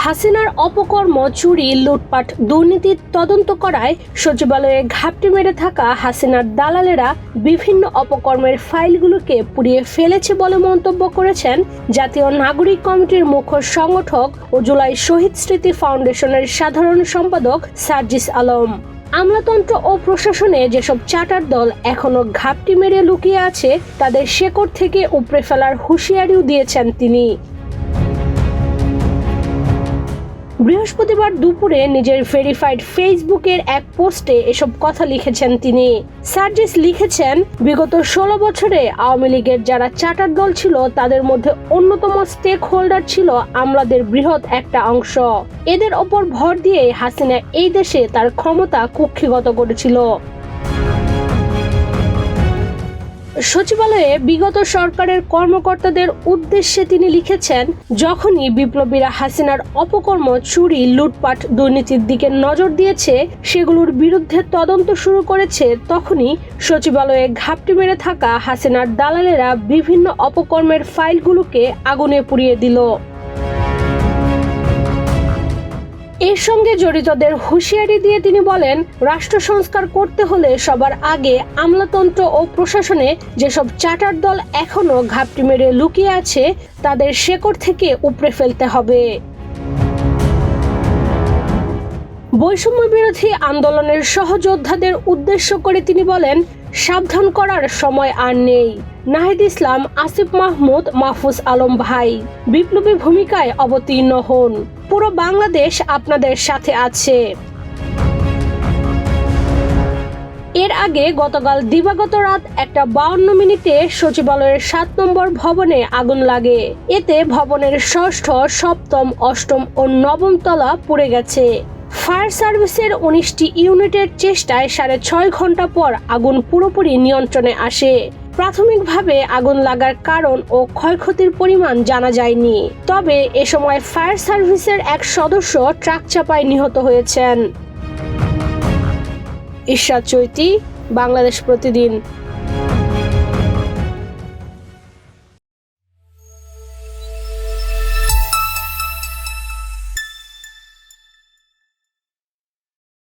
হাসিনার অপকর্ম, চুরি, লুটপাট, দুর্নীতির তদন্ত করায় সচিবালয়ে ঘাপটি মেরে থাকা হাসিনার দালালেরা বিভিন্ন অপকর্মের ফাইলগুলোকে পুড়িয়ে ফেলেছে বলে মন্তব্য করেছেন জাতীয় নাগরিক কমিটির মুখ্য সংগঠক ও জুলাই শহীদ স্মৃতি ফাউন্ডেশনের সাধারণ সম্পাদক সার্জিস আলম। আমলাতন্ত্র ও প্রশাসনে যেসব চাটার দল এখনো ঘাপটি মেরে লুকিয়ে আছে তাদের শেকড় থেকে উপড়ে ফেলার হুঁশিয়ারিও দিয়েছেন তিনি। বৃহস্পতিবার দুপুরে নিজের ভেরিফাইড ফেসবুকের এক পোস্টে এসব কথা লিখেছেন তিনি। সার্জিস লিখেছেন, বিগত 16 বছরে আওয়ামী লীগের যারা চার্টার দল ছিল তাদের মধ্যে অন্যতম স্টেক হোল্ডার ছিল আমলাদের বৃহৎ একটা অংশ। এদের ওপর ভর দিয়ে হাসিনা এই দেশে তার ক্ষমতা কুক্ষিগত করেছিল। সচিবালয়ে বিগত সরকারের কর্মকর্তাদের উদ্দেশ্যে তিনি লিখেছেন, যখনই বিপ্লবীরা হাসিনার অপকর্ম, চুরি, লুটপাট, দুর্নীতির দিকে নজর দিয়েছে, সেগুলোর বিরুদ্ধে তদন্ত শুরু করেছে, তখনই সচিবালয়ে ঘাপটি মেরে থাকা হাসিনার দালালেরা বিভিন্ন অপকর্মের ফাইলগুলোকে আগুনে পুড়িয়ে দিল। এর সঙ্গে জড়িতদের হুঁশিয়ারি দিয়ে তিনি বলেন, রাষ্ট্র সংস্কার করতে হলে সবার আগে আমলাতন্ত্র ও প্রশাসনে যেসব চার্টার দল এখনো ঘাপটি মেরে লুকিয়ে আছে তাদের শেকড় থেকে উপড়ে ফেলতে হবে। বৈষম্য বিরোধী আন্দোলনের সহযোদ্ধাদের উদ্দেশ্য করে তিনি বলেন, সাবধান করার সময় আর নেই। নাহিদ ইসলাম, আসিফ মাহমুদ, মাহফুজ আলম ভাই, বিপ্লবী ভূমিকায় অবতীর্ণ হন। পুরো বাংলাদেশ আপনাদের সাথে আছে। এর আগে গতকাল দিবাগত রাত 1:52 সচিবালয়ের 7 নম্বর ভবনে আগুন লাগে। এতে ভবনের 6ষ্ঠ, 7ম, 8ম ও 9ম তলা পুড়ে গেছে। ফায়ার সার্ভিসের 19টি ইউনিটের চেষ্টায় 6.5 ঘন্টা পর আগুন পুরোপুরি নিয়ন্ত্রণে আসে। প্রাথমিকভাবে আগুন লাগার কারণ ও ক্ষয়ক্ষতির পরিমাণ জানা যায়নি। তবে এ সময় ফায়ার সার্ভিসের এক সদস্য ট্রাক চাপায় নিহত হয়েছেন। ইশরাত চৈতি, বাংলাদেশ প্রতিদিন।